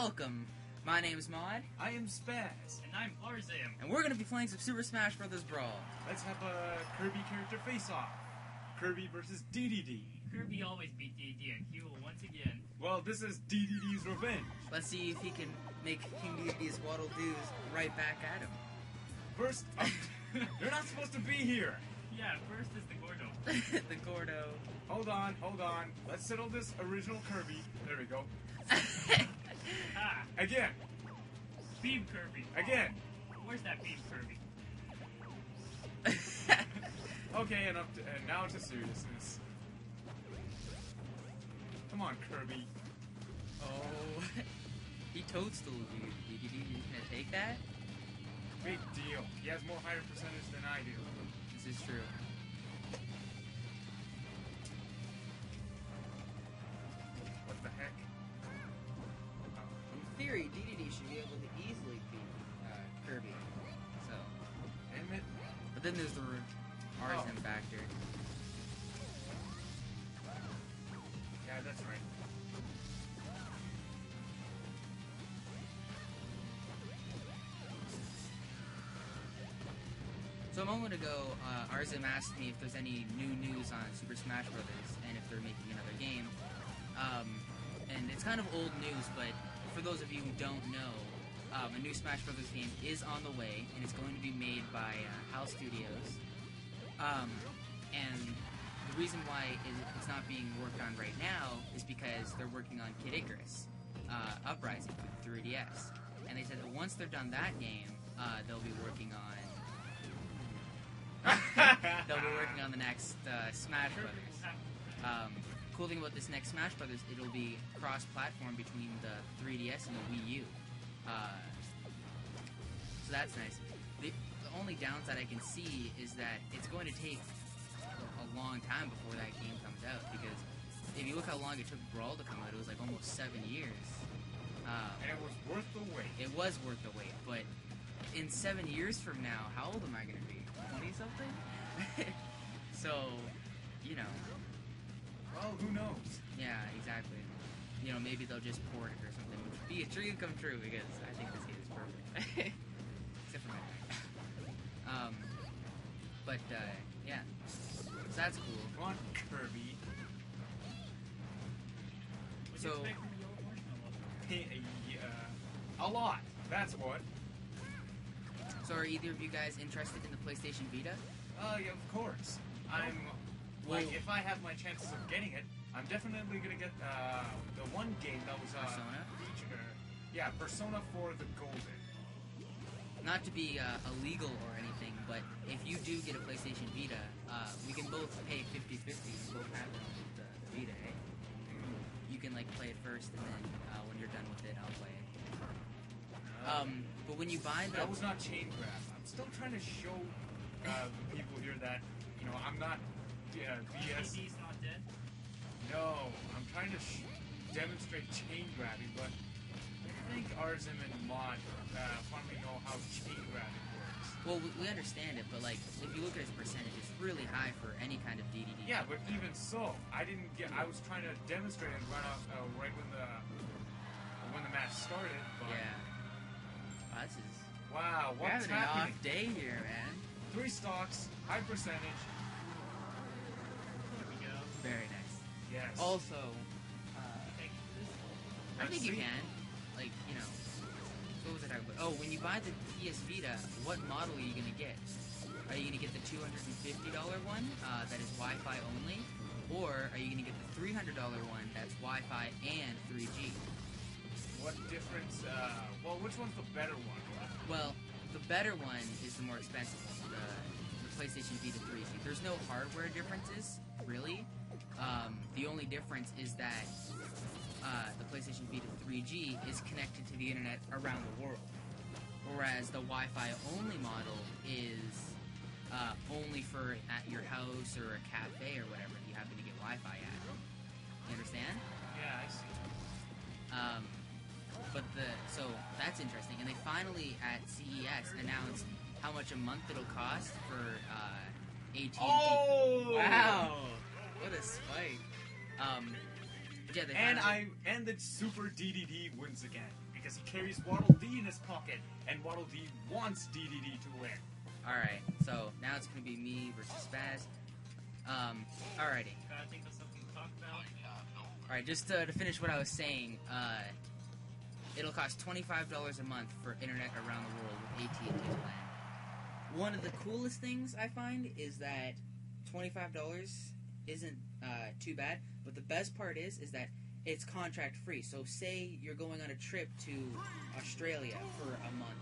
welcome. My name's Maud. I am Spaz. And I'm R-ZIM. And we're going to be playing some Super Smash Bros. Brawl. Let's have a Kirby character face-off. Kirby versus DDD. Kirby always beat DDD, and he will once again. Well, this is DDD's revenge. Let's see if he can make King DDD's Waddle Doos right back at him. First, you're not supposed to be here. Yeah, first is the Gordo. The Gordo. Hold on. Let's settle this original Kirby. There we go. Ah, Again. Beam Kirby. Again. Where's that Beam Kirby? Okay, and now to seriousness. Come on, Kirby. Oh, he toadstooled you. DDD, you gonna take that? Big deal. He has more higher percentage than I do. This is true. What the heck? In theory, DDD should be able to easily beat Kirby. So, Damn it. but then there's the R-ZIM factor. Yeah, that's right. So a moment ago, R-ZIM asked me if there's any new news on Super Smash Bros. And if they're making another game. And it's kind of old news, but for those of you who don't know, a new Smash Bros. Game is on the way, and it's going to be made by HAL Studios. And the reason why it's not being worked on right now is because they're working on Kid Icarus, Uprising for the 3DS. And they said that once they're done that game, they'll be working on the next Smash Brothers. Cool thing about this next Smash Brothers, it'll be cross-platform between the 3DS and the Wii U. So that's nice. The only downside I can see is that it's going to take a long time before that game comes out, because if you look how long it took Brawl to come out, it was like almost 7 years. And it was worth the wait. It was worth the wait, but in 7 years from now, how old am I going to be? 20-something? So, you know. Well, who knows? Yeah, exactly. You know, maybe they'll just port it or something, which would be a dream come true, because I think this game is perfect. Except for my but, yeah. So that's cool. Come on, Kirby. What do So- you expect from the yellow marshmallow? A lot. That's what. So are either of you guys interested in the PlayStation Vita? Yeah, of course. I'm like, if I have my chances of getting it, I'm definitely gonna get the one game that was Persona? featured. Yeah, Persona for the Golden. Not to be illegal or anything, but if you do get a PlayStation Vita, we can both pay 50-50 and both have it on the Vita, eh? You can, like, play it first, and then when you're done with it, I'll play it. But when you buy the... That was not chain grab. I'm still trying to show the people here that, you know, I'm not BS. DDD's not dead? No, I'm trying to demonstrate chain grabbing, but I think R-ZIM and Mod finally know how chain grabbing works. Well, we understand it, but, like, if you look at his percentage, it's really high for any kind of DDD. Yeah, but even so, I was trying to demonstrate and run off right when the match started. But Yeah. Wow, this is... wow, We're what's having an happening? off day here, man. 3 stocks, high percentage. There we go. Very nice. Yes. Also, Thank you for this. I think you see. can. Like, you know... What was I talking about? Oh, when you buy the PS Vita, what model are you going to get? Are you going to get the $250 one that is Wi-Fi only? Or are you going to get the $300 one that's Wi-Fi and 3G? What difference? Well, which one's the better one? Well, the better one is the more expensive one, the PlayStation Vita 3G. There's no hardware differences, really. The only difference is that the PlayStation Vita 3G is connected to the internet around the world, whereas the Wi-Fi only model is only for at your house or a cafe or whatever you happen to get Wi-Fi at. You understand? Yeah, I see. So that's interesting, and they finally at CES announced how much a month it'll cost for AT&T. Oh! Wow, what a spike! But yeah, they And finally- and the Super DDD wins again because he carries Waddle Dee in his pocket, and Waddle Dee wants DDD to win. Alright, so now it's gonna be me versus Spaz. Alrighty. I think that's something to talk about. Alright, just to finish what I was saying, it'll cost $25 a month for internet around the world with AT&T's plan. One of the coolest things I find is that $25 isn't too bad, but the best part is that it's contract free. So say you're going on a trip to Australia for a month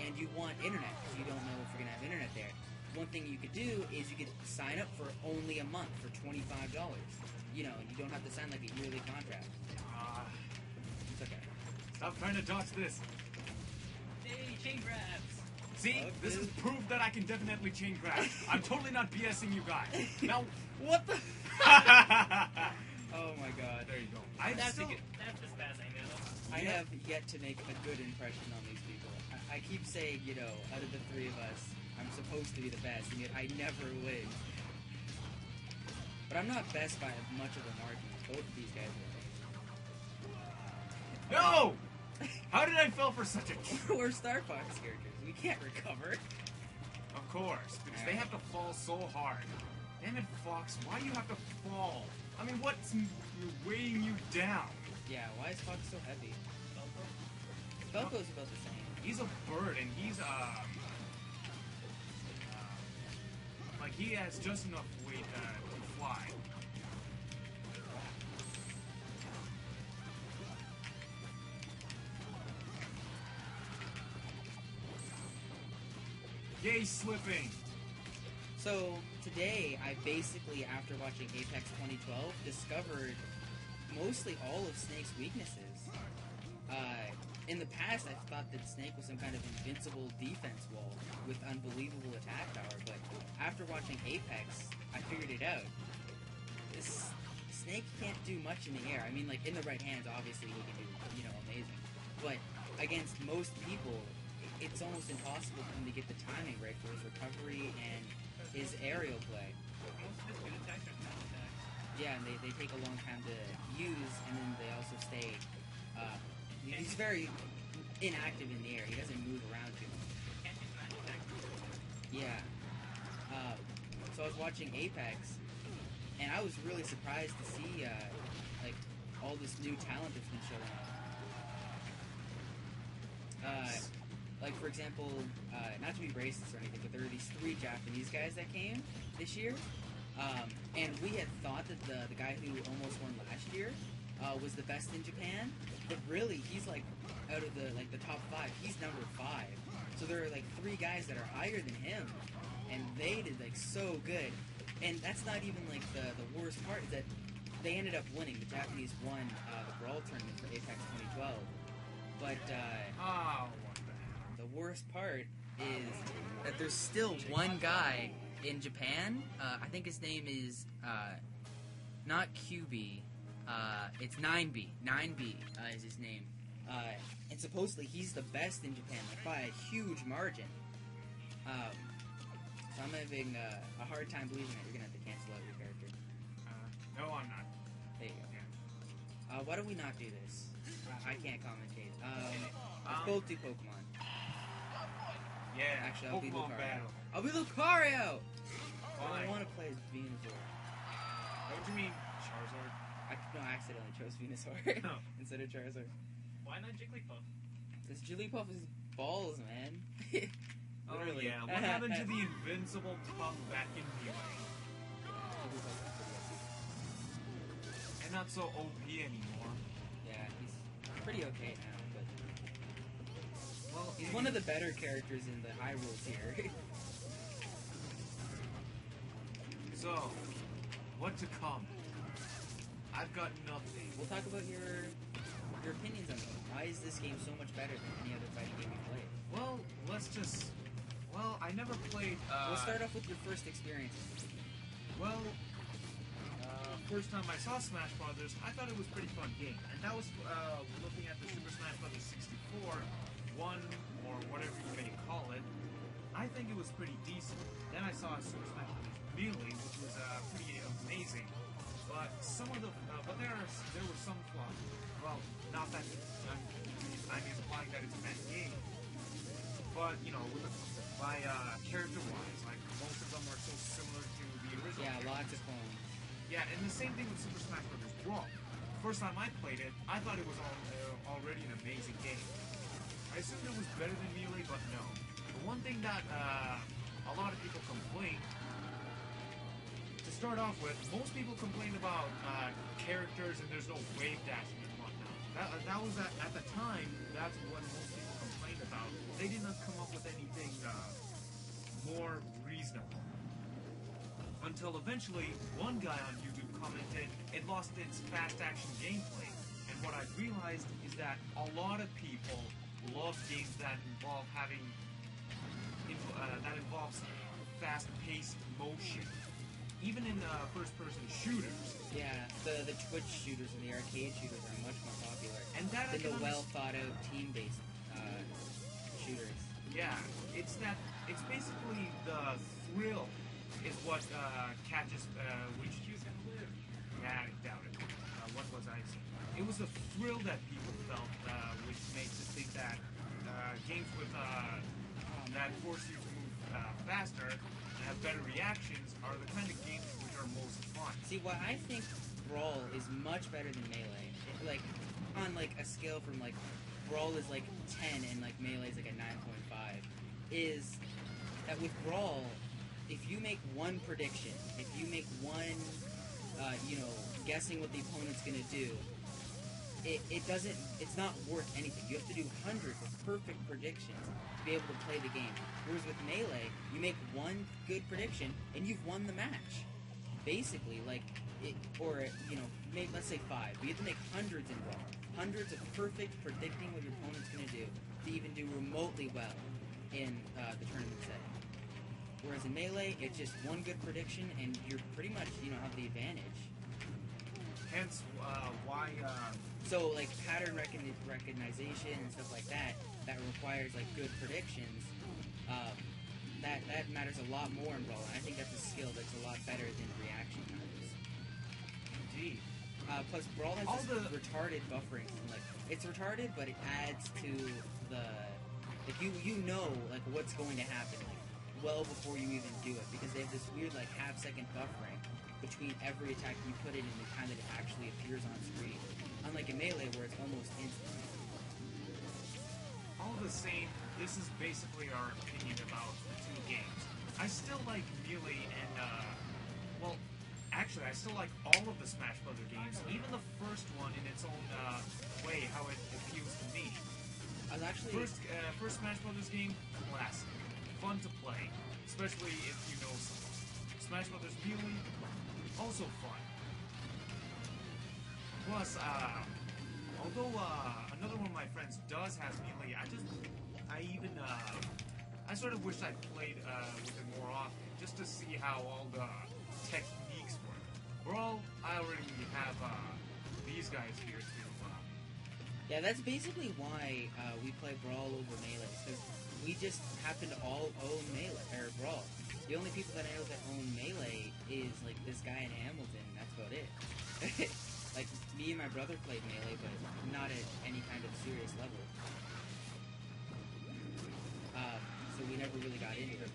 and you want internet because you don't know if you're going to have internet there. One thing you could do is you could sign up for only a month for $25. You know, you don't have to sign like a yearly contract. It's okay. Stop trying to dodge this. Hey, chain grabs. See, Okay. this is proof that I can definitely chain grab. I'm totally not BSing you guys. Now, What the? there Oh my god. you go. I That's still. that's the Spaz I know. I have yet to make a good impression on these people. I keep saying, you know, out of the three of us, I'm supposed to be the best, and yet I never win. But I'm not best by much of a margin. Both of these guys No! How did I fall for such a? are. We're Star Fox characters. We can't recover. Of course, because they have to fall so hard. Damn it, Fox! Why do you have to fall? I mean, what's weighing you down? Yeah, why is Fox so heavy? Falco? Falco's about the same. He's a bird, and he's like he has just enough weight to fly. Yay, slipping! So today, I basically, after watching Apex 2012, discovered mostly all of Snake's weaknesses. In the past, I thought that Snake was some kind of invincible defense wall with unbelievable attack power, but after watching Apex, I figured it out. This Snake can't do much in the air. I mean, like, in the right hands, obviously, he can do, you know, amazing. But against most people, it's almost impossible for him to get the timing right for his recovery and his aerial play. Most of his good attacks are fast attacks. Yeah, and they take a long time to use, and then they also stay. He's very inactive in the air. He doesn't move around too much. Can't do smash attacks. Yeah. So I was watching Apex, and I was really surprised to see like all this new talent that's been showing up. Like for example, not to be racist or anything, but there are these 3 Japanese guys that came this year, and we had thought that the guy who almost won last year was the best in Japan, but really he's like out of the top 5, he's number 5. So there are like 3 guys that are higher than him, and they did like so good. And that's not even like the worst part is that they ended up winning. The Japanese won the Brawl tournament for Apex 2012, but Oh, what the hell? the worst part is that there's still one guy in Japan. I think his name is not QB. It's 9B. 9B is his name. And supposedly he's the best in Japan, like by a huge margin. So I'm having a hard time believing that you're gonna have to cancel out your character. No, I'm not. There you go. Why do we not do this? I can't commentate. Let's both do Pokemon. Yeah, Actually, I'll be Pokemon Lucario. battle. I'll be Lucario! Why? I want to play as Venusaur. Don't you mean Charizard? I accidentally chose Venusaur Oh. instead of Charizard. Why not Jigglypuff? This Jigglypuff is balls, man. Oh Literally. yeah, what happened to the invincible Puff back in Melee? And not so OP anymore. Yeah, he's pretty okay now, but Well, he's one of the better characters in the Hyrule tier. So, what to come? I've got nothing. We'll talk about your opinions on it. Why is this game so much better than any other fighting game you played? Well, let's just... Well, I never played, We'll start off with your first experience. Well, first time I saw Smash Brothers, I thought it was a pretty fun game. And that was looking at the Super Smash Brothers 64, one, or whatever you may call it. I think it was pretty decent. Then I saw Super Smash Brothers Melee, which was pretty amazing. But but some of the there were some flaws. Well, not that I'm implying that it's a bad game, but you know, by character-wise, like most of them are so similar to the original. Yeah, game. lots of clones. Yeah, and the same thing with Super Smash Bros. Brawl. First time I played it, I thought it was already an amazing game. I assumed it was better than Melee, but no. The one thing that a lot of people complain, to start off with, most people complain about characters and there's no wave dashing and whatnot. That was at the time, that's what most people complained about. They did not come up with anything more reasonable. Until eventually, one guy on YouTube commented it lost its fast action gameplay. And what I realized is that a lot of people love games that involve that involves fast-paced motion. Even in first-person shooters. Yeah, the Twitch shooters and the arcade shooters are much more popular And that than the well-thought-out team-based shooters. Yeah, it's basically the thrill is what catches which you can live. Yeah, I doubt it. What was I saying? It was the thrill that people felt, which makes it think that games with that force you to move faster and have better reactions are the kind of games which are most fun. See, why I think Brawl is much better than Melee, like on like a scale from like Brawl is like 10 and like Melee is like a 9.5, is that with Brawl, if you make one prediction, if you make one, guessing what the opponent's gonna do, it's not worth anything. You have to do hundreds of perfect predictions to be able to play the game. Whereas with Melee, you make one good prediction and you've won the match. Basically, let's say 5. But you have to make hundreds in Brawl. Hundreds of perfect predicting what your opponent's gonna do to even do remotely well in the tournament setting. Whereas in Melee, it's just one good prediction and you're pretty much, have the advantage. Hence, why... So, like, pattern recognition and stuff like that requires, like, good predictions, that matters a lot more in Brawl, and I think that's a skill that's a lot better than reaction times. Indeed. Plus, Brawl has this retarded buffering. Like, it's retarded, but it adds to the... Like, you know, like, what's going to happen, like, well before you even do it, because they have this weird, like, half-second buffering between every attack you put in and the time that it actually appears on screen. Unlike in Melee, where it's almost instant. All the same, this is basically our opinion about the two games. I still like Melee and, actually, I still like all of the Smash Bros. Games, even the first one in its own way, how it appeals to me. I was actually... First Smash Bros. Game, classic. Fun to play, especially if you know someone. Smash Bros. Melee, also fun. Plus, although another one of my friends does has Melee, I sort of wish I played with it more often, just to see how all the techniques work. Brawl, I already have these guys here too. Yeah, that's basically why we play Brawl over Melee, because we just happen to all own Melee, or Brawl. The only people that I know that own Melee is, like, this guy in Hamilton, that's about it. Like, me and my brother played Melee, but not at any kind of serious level. So we never really got into it.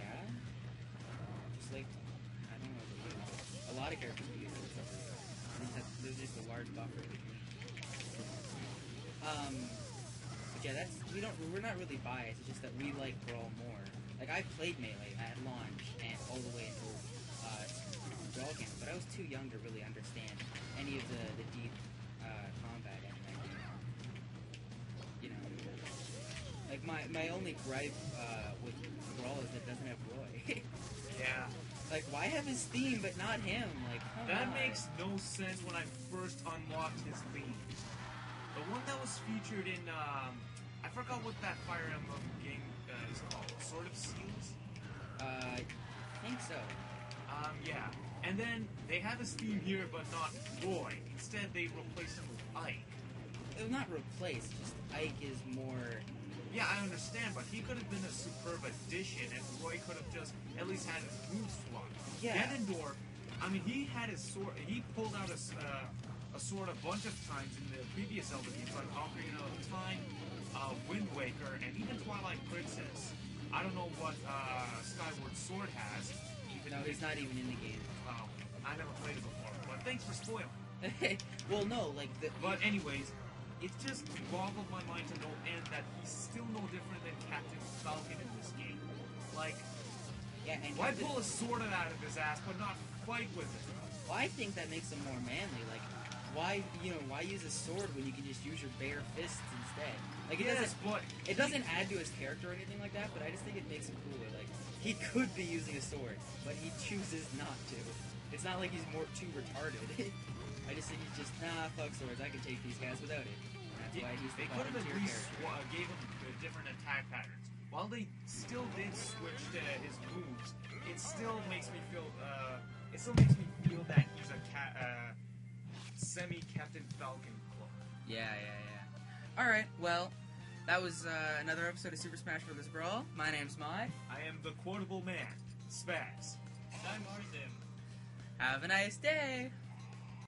Yeah? Just like, I don't know, a lot of characters can use it. There's just a large buffer between. But yeah, we're not really biased, it's just that we like Brawl more. Like, I played Melee at launch and all the way until Brawl came, but I was too young to really understand any of the deep combat in that game. You know, like my only gripe with Brawl is that it doesn't have Roy. Yeah. Like, why have his theme but not him? Like, come That on. makes no sense when I first unlocked his theme. The one that was featured in, I forgot what that Fire Emblem game is called. Sword of Seals? I think so. Yeah. And then they have his theme here, but not Roy. Instead, they replaced him with Ike. It was not replaced, just Ike is more... Yeah, I understand, but he could have been a superb addition, and Roy could have just at least had his move swap. Yeah. Ganondorf I mean, he had his sword. He pulled out a sword a bunch of times in the previous Zelda games, like Ocarina of Time, Wind Waker, and even Twilight Princess. I don't know what Skyward Sword has. No, he's not even in the game. Oh, I never played it before. But thanks for spoiling. Well, no, like the. But anyways, it just boggled my mind to no end that he's still no different than Captain Falcon in this game. Like, Yeah, and why pull a sword out of his ass but not fight with it? Well, I think that makes him more manly. Like, why use a sword when you can just use your bare fists instead? Like, it doesn't add to his character or anything like that, but I just think it makes him cooler. Like, he could be using a sword, but he chooses not to. It's not like he's too retarded. I just think he's just, fuck swords, I can take these guys without it. That's why he's the They could have bottom at tier least character. gave him different attack patterns. While they still did switch to his moves, it still makes me feel that he's a semi-Captain Falcon clone. Yeah. Alright, well, that was another episode of Super Smash Bros. Brawl. My name's Mai. I am the quotable man, Spaz. I'm R-ZIM. Have a nice day!